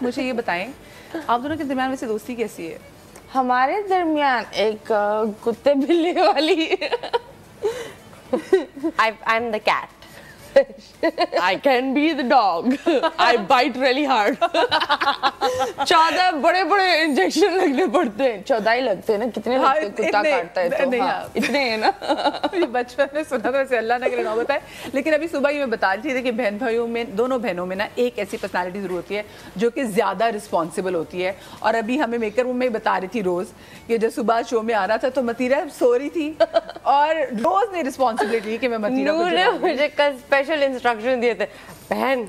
مجھے یہ بتائیں آپ دونوں کے درمیان ویسے دوستی کیسی ہے؟ ہمارے درمیان ایک کتے بلی والی I'm the cat. I can be the dog. I bite really hard. 14 بڑے بڑے انجیکشن لگنے پڑتے ہیں. 14 ہی لگتے ہیں نا, کتنے لگتے ہیں کتا کاٹتا ہے تو اتنے ہیں نا. یہ بچپن میں سنا تھا ویسے, اللہ نہ کرے نوبت ہے. لیکن ابھی صبح ہی میں بتا رہی تھی کہ بہن بھائیوں میں, دونوں بہنوں میں نا ایک ایسی پرسنالٹی ضرور ہوتی ہے جو کہ زیادہ رسپانسبل ہوتی ہے. اور ابھی ہمیں میکر روم میں بتا رہی تھی روز کہ جب صبح شو میں آنا تھا تو متیرہ سو رہی تھی اور روز نے رسپانسبلٹی کہ میں متیرہ کو نے مجھے کل اسپیشل انسٹرکشن دیے تھے, بہن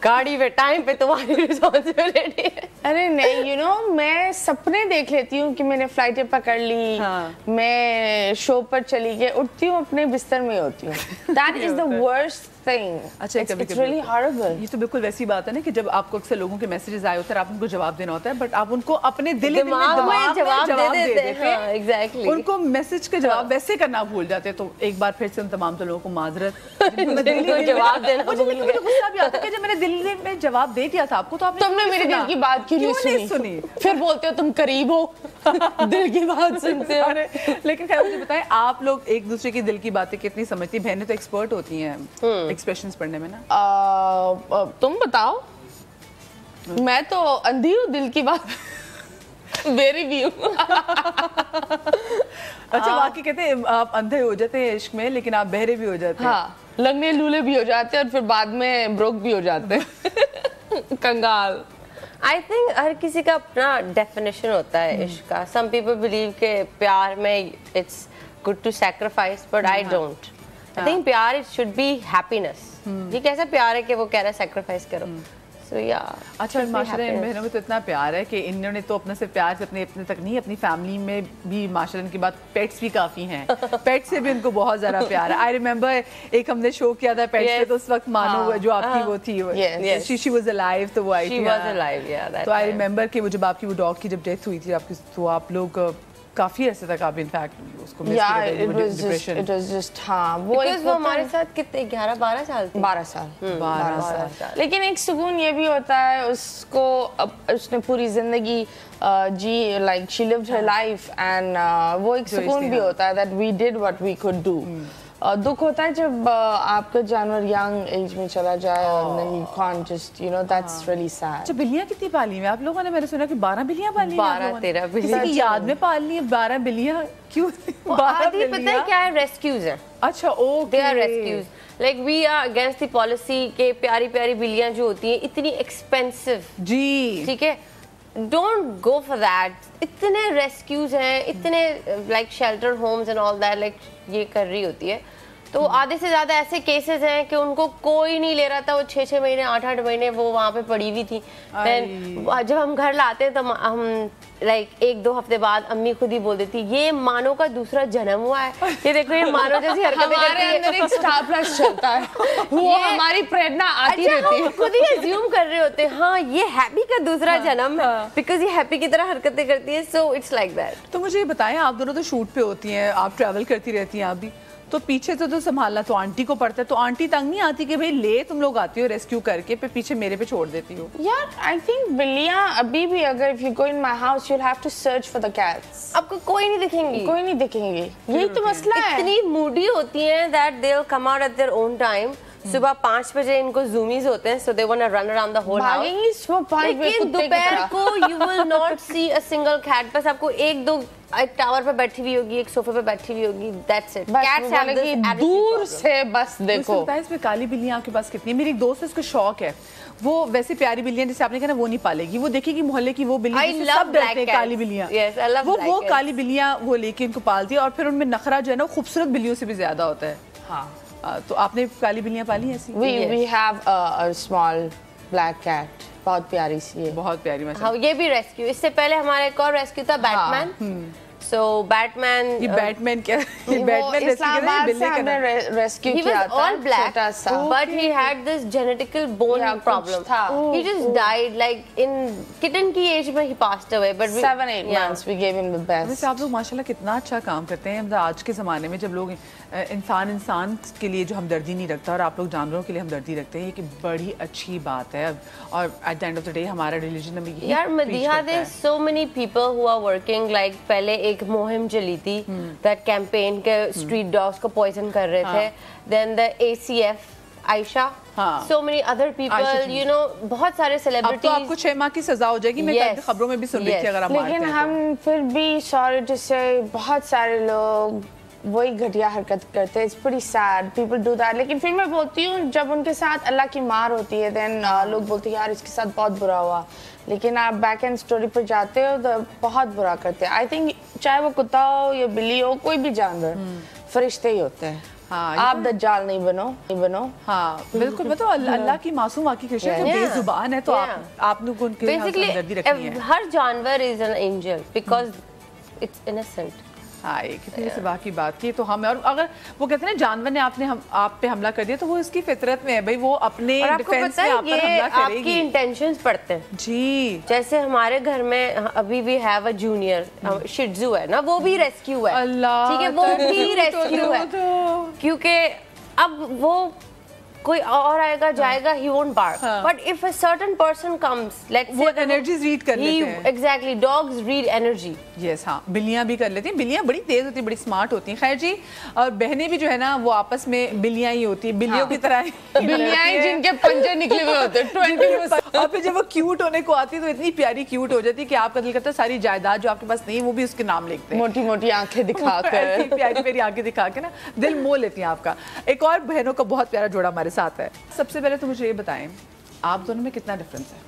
گاڑی پہ ٹائم پہ تمہاری رسپانسبلٹی ہے. ارے نہیں, یو نو میں سپنے دیکھ لیتی ہوں کہ میں نے فلائٹیں پکڑ لی, میں شو پر چلی گئی, اٹھتی ہوں اپنے بستر میں ہوتی ہوں. That is the worst thing. اچھا, اٹس ریئلی ہاربل. یہ تو بالکل ویسی بات ہے نا کہ جب آپ کو اکثر لوگوں کے میسیجز آئے ہوتے ہیں, آپ ان کو جواب دینا ہوتا ہے, بٹ آپ ان کو اپنے دماغ میں جواب دے دیتے ہیں. ایگزیکٹلی ان کو میسج کا جواب ویسے کرنا بھول جاتے ہیں. تو ایک بار پھر سے ان تمام لوگوں کو معذرت, جواب دینا. مجھے غصہ بھی آتا ہے کہ جب میں نے دل میں جواب دے دیا تھا آپ کو تو تم نے میرے دل کی بات کیوں نہیں سنی, پھر بولتے ہو تم قریب ہو, دل کی بات سنتے ہو. لیکن خیر مجھے بتائیں, آپ لوگ ایک دوسرے کی دل کی باتیں کتنی سمجھتی ہیں؟ بہنیں تو ایکسپرٹ ہوتی ہیں ایکسپریشنز پڑھنے میں نا. تم بتاؤ, میں تو اندھی ہوں دل کی بات میری بھی ہوں. اچھا, باقی کہتے ہیں آپ اندھے ہو جاتے ہیں عشق میں لیکن آپ بہرے بھی ہو جاتے ہیں. ہاں, لنگڑے لولے بھی ہو جاتے ہیں اور پھر بعد میں بروک بھی ہو جاتے ہیں, کنگال. I think ہر کسی کا اپنا ڈیفینیشن ہوتا ہے عشق کا. Some people believe کہ پیار میں it's good to sacrifice, but I don't. I think پیار it should be happiness. یہ کیسا پیار ہے کہ وہ کہہ رہا ہے سیکریفائس کرو. So yeah. اچھا, ماشاءاللہ ان بہنوں میں تو اتنا پیار ہے کہ انہوں نے تو اپنا سے پیار سے اپنے تک نہیں, اپنی فیملی میں بھی ماشاءاللہ ان کی بات پیٹس بھی کافی ہیں. پیٹ سے بھی ان کو بہت زیادہ پیار ہے. آئی ریمبر ایک ہم نے شو کیا تھا پیٹ سے, تو اس وقت مانو جو آپ کی وہ تھی, شی واز الائیو, تو وہ آئی تھی. تو آئی ریمبر کہ وہ جب آپ کی وہ ڈاگ کی جب ڈیتھ ہوئی تھی آپ کی, تو آپ لوگ کافی عرصے تک آپ انفیکٹ اس کو مس کرتے تھے. It was just ہاں, وہ ہمارے ساتھ کتنے 11-12 سال تھے. 12 سال. لیکن ایک سکون یہ بھی ہوتا ہے اس کو, اس نے پوری زندگی جی, like she lived her life, and وہ ایک سکون بھی ہوتا ہے that we did what we could do. دکھ ہوتا ہے جب آپ کا جانور ینگ ایج میں چلا جائے اور then you can't just, you know, that's really sad. اچھا, بلیاں کتنی پالی ہیں آپ لوگوں نے؟ میں نے سنا کہ 12 بلیاں پالی ہیں. 12-13 بلیاں. کسی کی یاد میں پال لی ہیں 12 بلیاں؟ کیوں؟ آدھی پتہ ہے کیا ہے, ریسکیوز ہیں. اچھا, okay, they are rescues. Like we are against the policy کہ پیاری پیاری بلیاں جو ہوتی ہیں اتنی ایکسپینسو. جی ٹھیک ہے, don't go for that. اتنے ریسکیوز ہیں, اتنے like shelter homes and all that, like یہ کر رہی ہوتی ہے. تو آدھے سے زیادہ ایسے کیسز ہیں کہ ان کو کوئی نہیں لے رہا تھا, وہ 6-6 مہینے 8-8 مہینے وہ وہاں پہ پڑی ہوئی تھی. جب ہم گھر لاتے ہیں تو ہم لائک 1-2 ہفتے بعد امی خود ہی بول دیتی یہ مانو کا دوسرا جنم ہوا ہے, یہ دیکھو یہ مانو جیسی حرکتیں کرتی ہے. ہمارے اندر ایک سٹار پلس چلتا ہے, وہ ہماری پریرنا آتی رہتی ہے. خود ہی ایزیوم کر رہے ہوتے ہیں ہاں یہ ہیپی کا دوسرا جنم ہے, بیکاز یہ ہیپی کی طرح حرکتیں کرتی ہے. So it's like that. تو مجھے یہ بتائیں, آپ دونوں تو شوٹ پہ ہوتی ہیں, آپ ٹریول کرتی رہتی ہیں, آپ بھی تو پیچھے تو سنبھالنا تو آنٹی کو پڑتا ہے, تو آنٹی تنگ نہیں آتی کہ بھئی لے تم لوگ آتی ہو ریسکیو کر کے, پھر پیچھے میرے پہ چھوڑ دیتی ہو؟ یار آئی تھنک بلیاں ابھی بھی, اگر if you go in my house you'll have to search for the cats. آپ کو کوئی نہیں دکھیں گی, کوئی نہیں دکھیں گے, یہی تو مسئلہ ہے. اتنی موڈی ہوتی ہیں that they'll come out at their own time. صبح 5 بجے ان کو زومیز ہوتے ہیں, so they want to run around the whole house. لیکن دوپہر کو you will not see a single cat. بس آپ کو 1-2 ایک ٹاور پہ بیٹھی ہوئی ہوگی, ایک صوفے پہ بیٹھی ہوئی ہوگی, that's it. Cats have this attitude. دور سے بس دیکھو. اس میں کالی بلیاں آپ کے پاس کتنی؟ میری ایک دوست ہے, اس کو شوق ہے, وہ ویسے پیاری بلیاں جیسے آپ نے کہا نا وہ نہیں پالے گی, وہ دیکھے گی محلے کی وہ بلی سب ڈرتے ہیں کالی بلیاں, وہ کالی بلیاں وہ لے کے ان کو پالتی ہے, اور پھر ان میں نخرہ جو ہے نا خوبصورت بلیوں سے بھی زیادہ ہوتا ہے. ہاں, تو آپ نے کالی بلیاں پالی ہیں ایسی؟ we have a small black cat, بہت پیاری سی ہے, بہت پیاری. ہاں, یہ بھی ریسکیو. اس سے پہلے ہمارا ایک اور ریسکیو تھا بیٹ مین. So Batman, یہ بیٹمین کیا بیٹمین اسلام آباد سے ہم نے ریسکیو he کیا was تھا all black, چھوٹا سا but he had this genetical bone problem. He just died like in kitten کی ایج میں he passed away. But 7-8 months we gave him the best. ویسے آپ لوگ ماشاءاللہ کتنا اچھا کام کرتے ہیں. مطلب آج کے زمانے میں جب لوگ انسان کے لیے جو ہمدردی نہیں رکھتا اور آپ لوگ جانوروں کے لیے ہمدردی رکھتے ہیں, یہ کہ بڑی اچھی بات ہے. اور at the end of the day ہمارا ریلیجن ہمیں یہی یار Madiha there so many people who are working like پہلے ایک مہم چلی تھی that campaign کے street dogs کو poison کر رہے تھے. Then the ACF Aisha, so many other people, you know, بہت سارے celebrities. اب تو آپ کو 6 ماہ کی سزا ہو جائے گی. میں خبروں میں بھی سن رہی تھی اگر آپ مارتے ہیں. لیکن ہم پھر بھی sorry to say بہت سارے لوگ وہی گھٹیا حرکت کرتے ہیں. It's pretty sad people do that. لیکن پھر میں بولتی ہوں جب ان کے ساتھ اللہ کی مار ہوتی ہے then لوگ بولتے ہیں یار اس کے ساتھ بہت برا ہوا. لیکن آپ بیک اینڈ اسٹوری پر جاتے ہو تو بہت برا کرتے ہیں. آئی تھنک چاہے وہ کتا ہو یا بلی ہو کوئی بھی جانور, فرشتے ہی ہوتے ہیں. آپ دجال نہیں بنو. ہاں بالکل. مطلب اللہ کی معصوم واقعی کرشن جو بے زبان ہے تو آپ لوگ ان کے ہمدردی رکھنی ہے. ہر جانور is an angel because it's innocent. ہاں کتنی صبح کی بات کی. تو ہم اور اگر وہ کہتے ہیں جانور نے آپ پہ حملہ کر دیا تو وہ اس کی فطرت میں ہے بھائی, وہ اپنے ڈیفینس میں آپ پر حملہ کرے گی. آپ کی انٹینشنز پڑھتے ہیں. جی جیسے ہمارے گھر میں ابھی بھی ہیو اے جونیئر شیٹزو ہے نا, وہ بھی ریسکیو ہے. اللہ ٹھیک ہے وہ بھی ریسکیو ہے کیونکہ اب وہ کوئی اور آئے گا جائے گا, he won't bark. But if a certain person comes, let's say وہ انرجیز ریڈ کر لیتے ہیں. Exactly, dogs read energy. Yes, ہاں بلیاں بھی کر لیتی ہیں. بلیاں بڑی تیز ہوتی ہیں, بڑی اسمارٹ ہوتی ہیں. خیر جی, اور بہنیں بھی جو ہے نا وہ آپس میں بلیاں ہی ہوتی ہیں, بلیوں کی طرح بلیاں ہی جن کے پنجے نکلے ہوئے ہوتے ہیں. اور پھر جب وہ کیوٹ ہونے کو آتی ہے تو اتنی پیاری کیوٹ ہو جاتی ہے کہ آپ کا دل کرتا ہے ساری جائیداد جو آپ کے پاس نہیں وہ بھی اس کے نام لکھتے ہیں. موٹی موٹی آنکھیں دکھا کر, پیاری پیاری آنکھیں دکھا کے نا دل مو لیتی ہیں آپ کا. ایک اور بہنوں کا بہت پیارا جوڑا ہمارے ساتھ ہے. سب سے پہلے تو مجھے یہ بتائیں آپ دونوں میں کتنا ڈفرینس ہے؟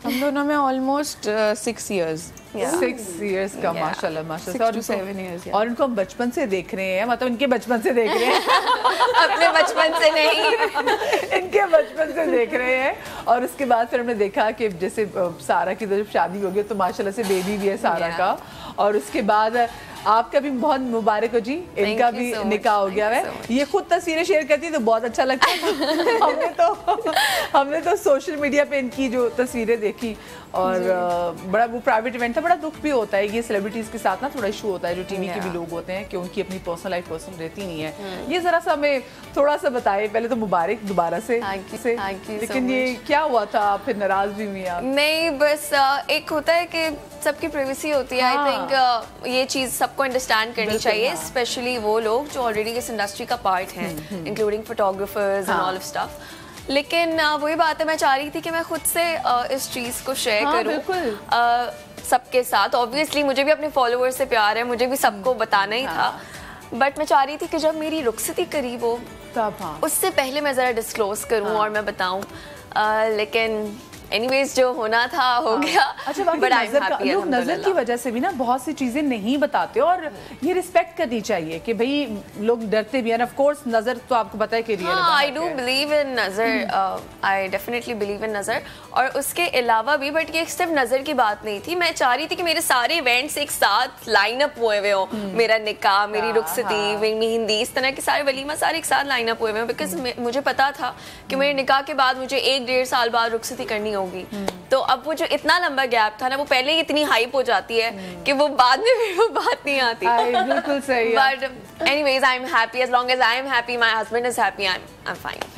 ہم دونوں میں آلموسٹ 6 years. 6 years کا ماشاء اللہ ماشاء اللہ. 6 to 7 years. اور ان کو ہم بچپن سے دیکھ رہے ہیں, مطلب ان کے بچپن سے دیکھ رہے ہیں, اپنے بچپن سے نہیں, ان کے بچپن سے دیکھ رہے ہیں. اور اس کے بعد پھر ہم نے دیکھا کہ جیسے سارا کی جب شادی ہو گئی تو ماشاء اللہ سے بیبی بھی ہے سارا کا, اور اس کے بعد آپ کا بھی بہت مبارک ہو جی, ان کا بھی نکاح ہو گیا ہے. یہ خود تصویریں شیئر کرتی تو بہت اچھا لگتا ہے. ہم نے تو سوشل میڈیا پہ ان کی جو تصویریں دیکھی اور بڑا وہ پرائیویٹ ایونٹ تھا. بڑا دکھ بھی ہوتا ہے یہ سیلیبریٹیز کے ساتھ نا, تھوڑا ایشو ہوتا ہے جو ٹی وی کے بھی لوگ ہوتے ہیں کہ ان کی اپنی پرسنل لائف پرسنل رہتی نہیں ہے. یہ ذرا سا ہمیں تھوڑا سا بتائے. پہلے تو مبارک دوبارہ سے, لیکن یہ کیا ہوا تھا, آپ پھر ناراض بھی ہوئی آپ؟ نہیں بس ایک ہوتا ہے کہ سب کی پریویسی ہوتی ہے. آئی تھنک یہ چیز سب کو انڈرسٹینڈ کرنی چاہیے, اسپیشلی وہ لوگ جو آلریڈی اس انڈسٹری کا پارٹ ہیں, including photographers and all of stuff. لیکن وہی بات ہے, میں چاہ رہی تھی کہ میں خود سے اس چیز کو شیئر کروں سب کے ساتھ. آبویسلی مجھے بھی اپنے فالوور سے پیار ہے, مجھے بھی سب کو بتانا ہی تھا, بٹ میں چاہ رہی تھی کہ جب میری رخصتی قریب ہو اس سے پہلے میں ذرا ڈسکلوز کروں اور میں بتاؤں. لیکن اینی ویز جو ہونا تھا ہو گیا. اچھا لوگ نظر کی وجہ سے بھی نا بہت سی چیزیں نہیں بتاتے, اور یہ رسپیکٹ کرنی چاہیے کہ بھائی لوگ ڈرتے بھی ہیں. آف کورس نظر تو آپ کو پتا ہے کہ ریئل ہے. آئی ڈو بلیو ان نظر, آئی ڈیفینیٹلی بلیو ان نظر. اور اس کے علاوہ بھی, بٹ یہ صرف نظر کی بات نہیں تھی, میں چاہ رہی تھی کہ میرے سارے ایونٹس ایک ساتھ لائن اپ ہوئے ہوئے ہوں. میرا نکاح, میری رخصتی, میری مہندی, اس طرح کے سارے ولیمہ سارے ایک ساتھ لائن اپ ہوئے ہوئے ہوں. بیکاز مجھے پتا تھا کہ میرے نکاح کے بعد مجھے 1-1.5 سال بعد رخصتی کرنی ہوگی. تو اب وہ جو اتنا لمبا گیپ تھا نا, وہ پہلے ہی اتنی ہائپ ہو جاتی ہے کہ وہ بعد میں بھی وہ بات نہیں آتی. بالکل صحیح. But anyways I am happy, as long as I am happy, my husband is happy, I am fine.